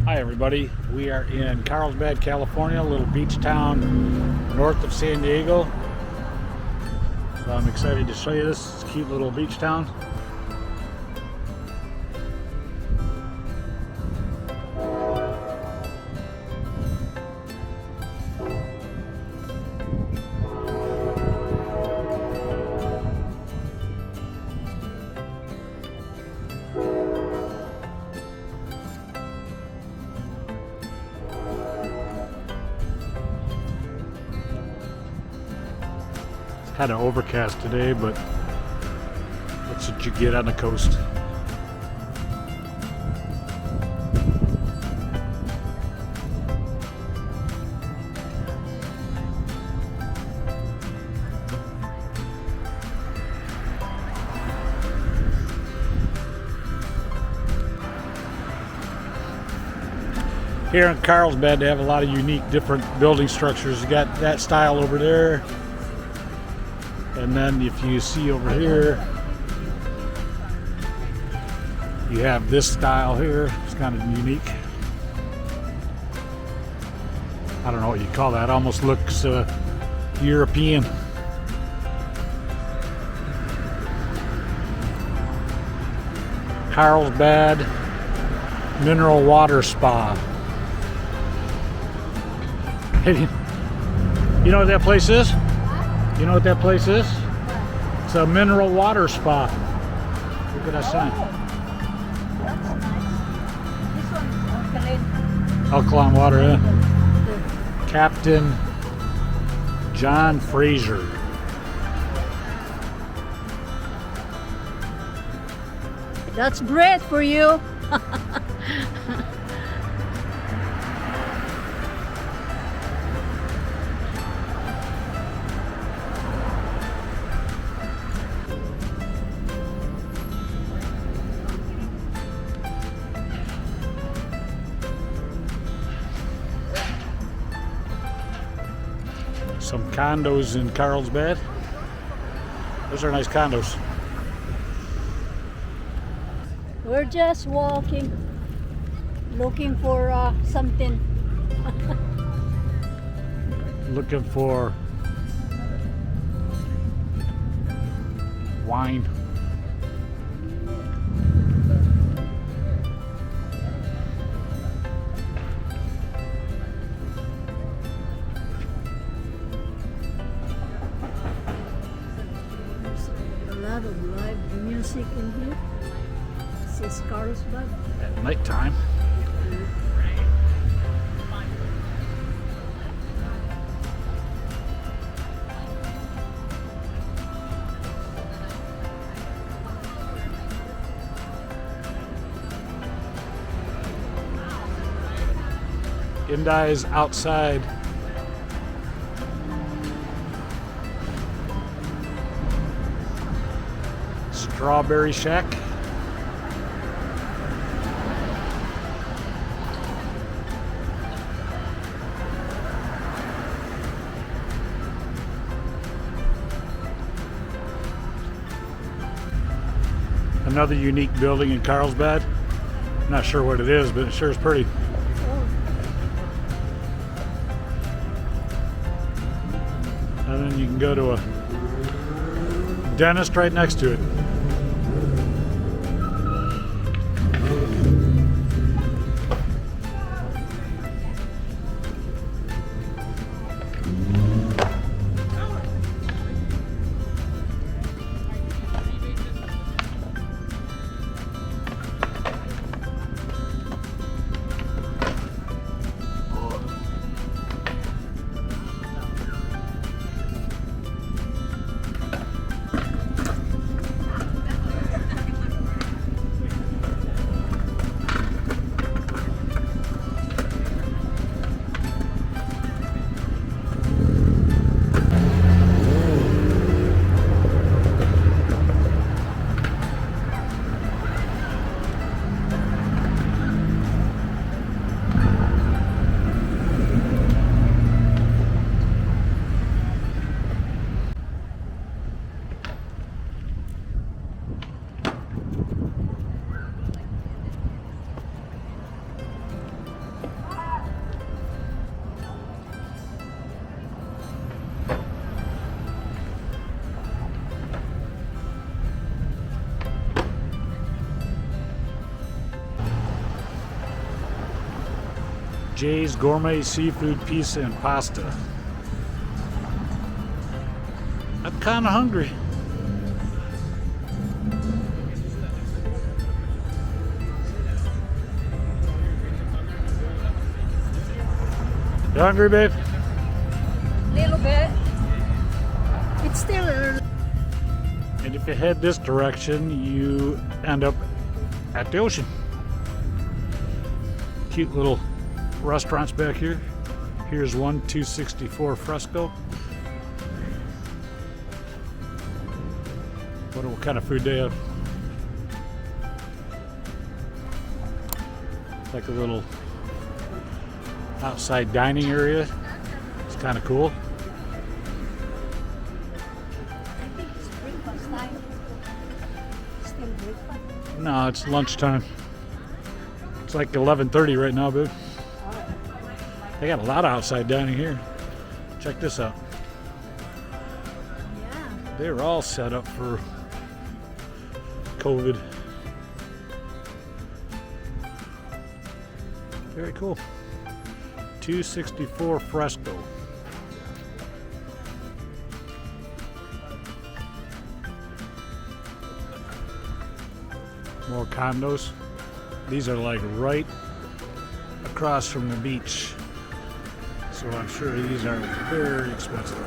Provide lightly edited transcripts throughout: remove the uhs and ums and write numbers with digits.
Hi everybody, we are in Carlsbad, California, a little beach town north of San Diego. So I'm excited to show you this cute little beach town. Kind of overcast today, but that's what you get on the coast. Here in Carlsbad, they have a lot of unique different building structures. You got that style over there. And then if you see over here, you have this style here. It's kind of unique. I don't know what you call that. Almost looks European. Carlsbad Mineral Water Spa. Hey, you know what that place is? You know what that place is? It's a mineral water spa. Look at that sign. This one, Alkaline water, yeah. Captain John Fraser. That's bread for you. Some condos in Carlsbad. Those are nice condos. We're just walking, looking for something. Looking for wine. A lot of live music in here. This is Carlsbad. At nighttime. Indi's outside. Strawberry Shack. Another unique building in Carlsbad. Not sure what it is, but it sure is pretty. And then you can go to a dentist right next to it. Jay's Gourmet Seafood Pizza and Pasta. I'm kind of hungry. You hungry, babe? Little bit. It's still early. And if you head this direction, you end up at the ocean. Cute little restaurants back here. Here's one, 264 Fresco. What kind of food they have? Like a little outside dining area. It's kind of cool. I think it's breakfast time. Still breakfast. No, it's lunchtime. It's like 11:30 right now, babe. They got a lot of outside dining here. Check this out. Yeah. They're all set up for COVID. Very cool. 264 Fresco. More condos. These are like right across from the beach. So I'm sure these are very expensive.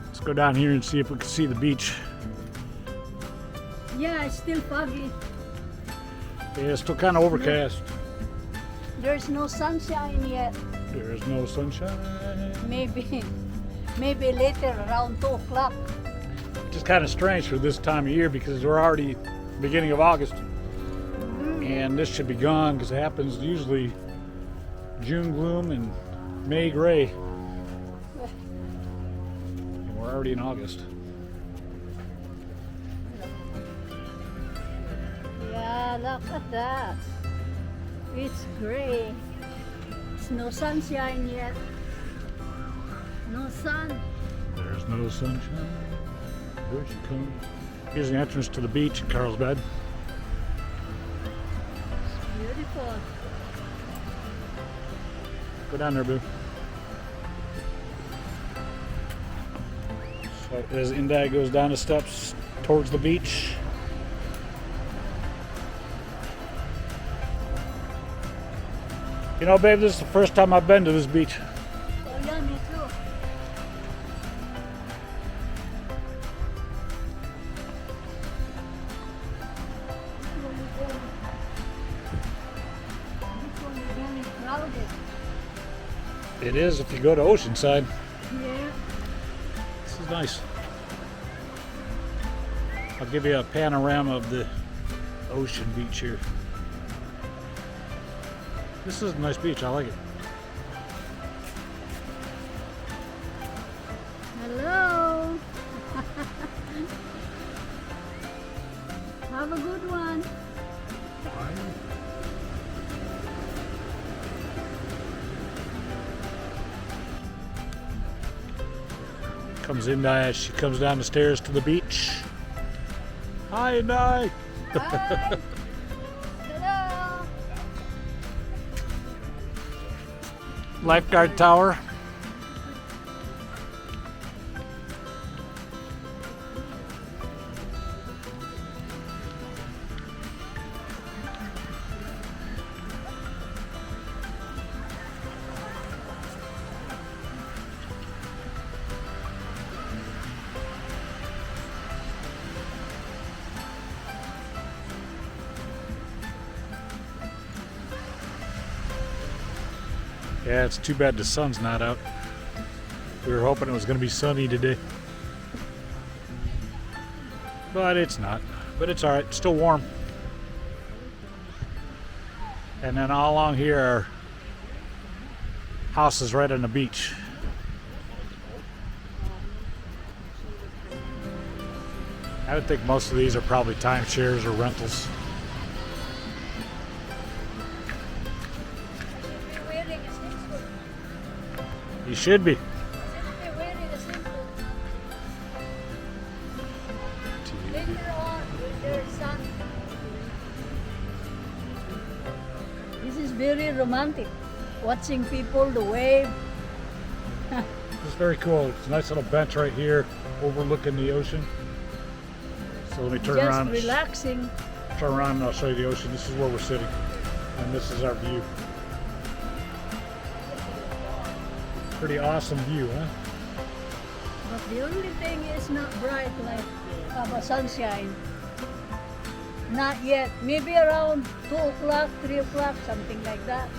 Let's go down here and see if we can see the beach. Yeah, it's still foggy. Yeah, it's still kind of overcast. There's no sunshine yet. There is no sunshine. Maybe later around 2 o'clock. Just kind of strange for this time of year because we're already beginning of August. And this should be gone because it happens usually June gloom and May gray. And we're already in August. Yeah, look at that. It's gray. It's no sunshine yet. No sun. There's no sunshine. Here she comes. Here's the entrance to the beach in Carlsbad. Beautiful. Go down there, boo. So as Indag goes down the steps towards the beach. You know, babe, this is the first time I've been to this beach. Oh yeah, me too. This one is very crowded. It is if you go to Oceanside. Yeah. This is nice. I'll give you a panorama of the ocean beach here. This is a nice beach. I like it. Hello. Have a good one. Comes in, she comes down the stairs to the beach. Hi, Inday. Hi. Hello. Lifeguard tower. Yeah, it's too bad the sun's not out. We were hoping it was going to be sunny today. But it's not. But it's alright, it's still warm. And then all along here are houses right on the beach. I would think most of these are probably timeshares or rentals. Wearing a swimsuit. You should be. They're wearing a swimsuit. Later on, with their son. is very romantic. Watching people, the wave. It's very cool. It's a nice little bench right here overlooking the ocean. So let me turn Just around. relaxing. Turn around and I'll show you the ocean. This is where we're sitting. And this is our view. Pretty awesome view, huh? But the only thing is not bright like sunshine. Not yet. Maybe around 2 o'clock, 3 o'clock, something like that.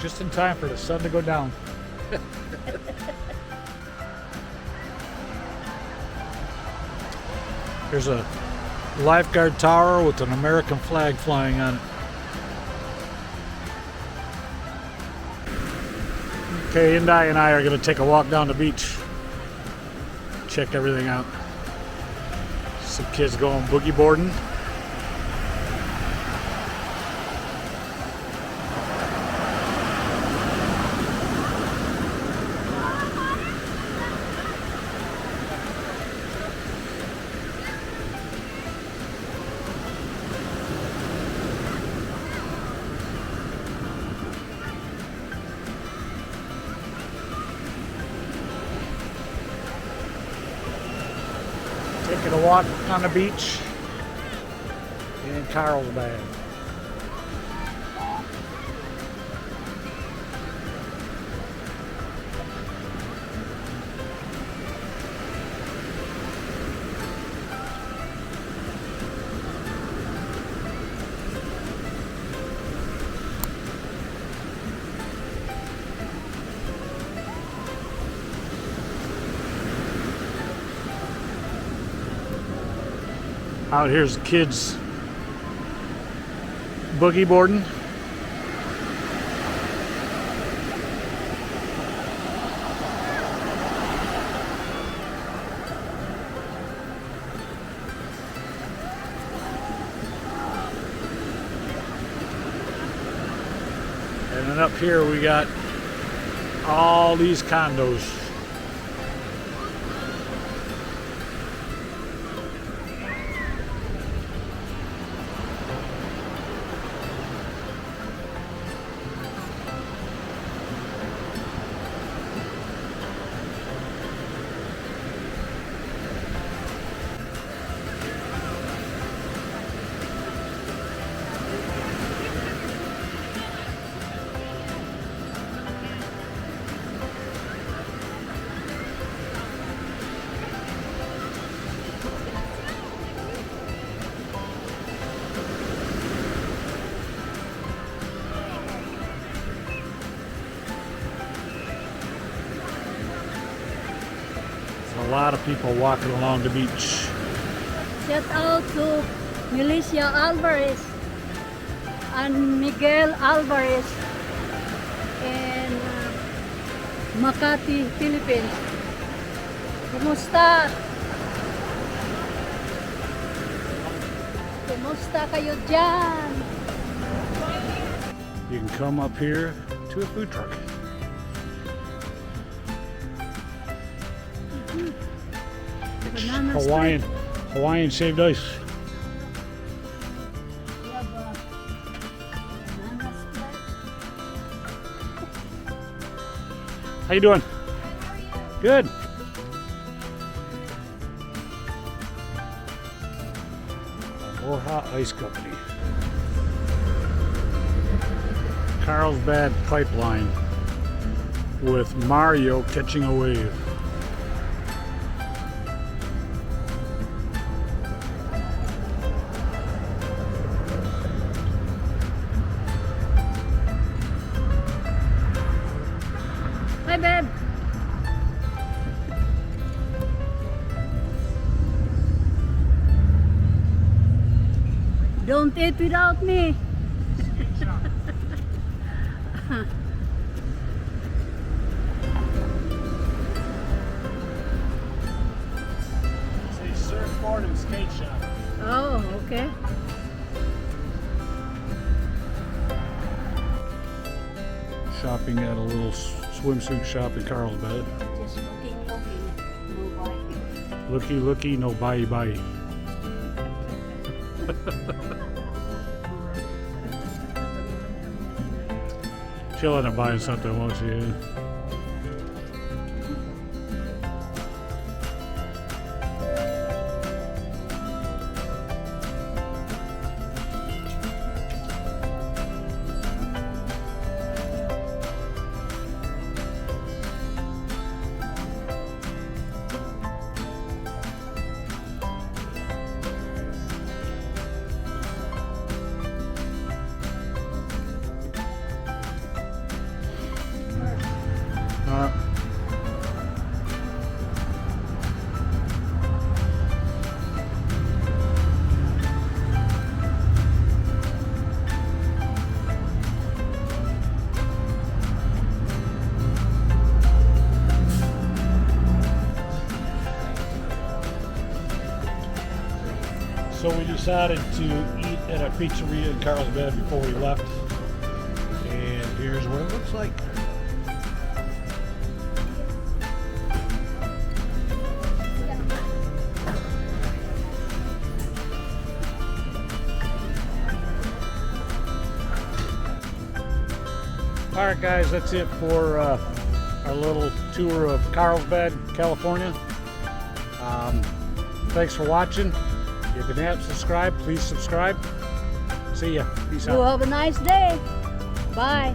Just in time for the sun to go down. There's a lifeguard tower with an American flag flying on it. Okay, Indi and I are going to take a walk down the beach. Check everything out. Some kids going boogie boarding. Taking a walk on the beach in Carlsbad. Out here's the kids boogie boarding. And then up here we got all these condos. A lot of people walking along the beach. Shout out to Milicia Alvarez and Miguel Alvarez in Makati, Philippines. Kumusta? Kumusta kayo dyan? You can come up here to a food truck. Banana Hawaiian shaved ice. We have a banana split. How you doing? Good. Aloha Ice Company. Carlsbad Pipeline with Mario catching a wave. Hi, babe. Don't eat without me. It's a surfboard and skate shop. Oh, okay. Shopping at a little swimsuit shop in Carlsbad. Just looking. No bite. Looky, no bye. She'll end up buying something, won't she? So we decided to eat at a pizzeria in Carlsbad before we left. And here's what it looks like. Alright guys, that's it for our little tour of Carlsbad, California. Thanks for watching. If you haven't subscribed, please subscribe. See ya. Peace out. You have a nice day. Bye.